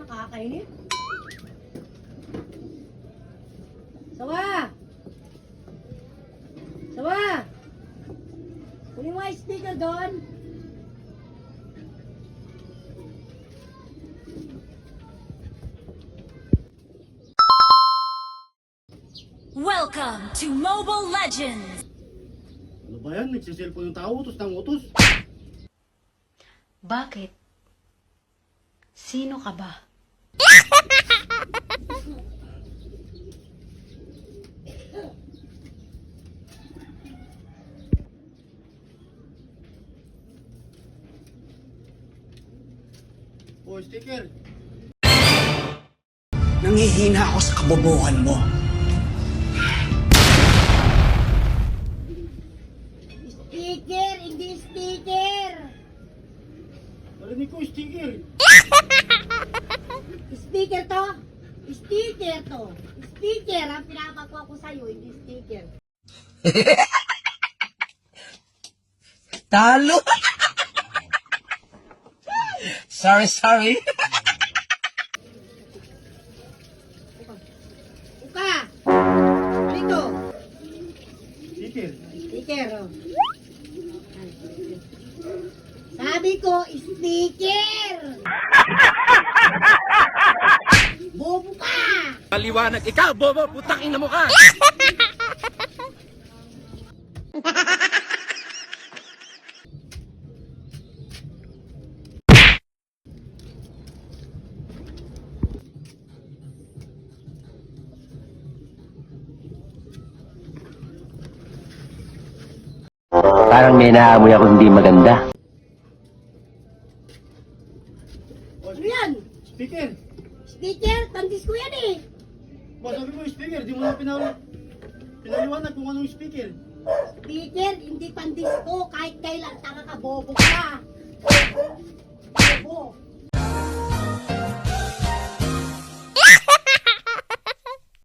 Nakakainit. Sawa! Sawa! Kunin mo yung speaker doon. Welcome to Mobile Legends! Ano ba yan? Nagsiselfon yung tao, utos ng utos. Bakit? Sino ka ba? O, sticker. Nangihina ako sa kabobohan mo. Sticker, hindi sticker. Narinig ko, sticker. Sticker to? Sticker to. Sticker ang pinapakuha ko sa'yo, hindi sticker. Talo! sorry. Uka! Dito. Sticker. Sticker, oh. Sabi ko, sticker! Bobo ka! Paliwanag, ikaw, bobo, putakin na mo ka! Parang may naamoy ako hindi maganda. Ano yan? Speaker. Sticker? Tandis ko yan eh. Ba, sabi mo speaker, di mo na pinaliwanag kung anong speaker. Sticker, hindi pandis ko. Kahit kailan, tanga ka, bobo ka.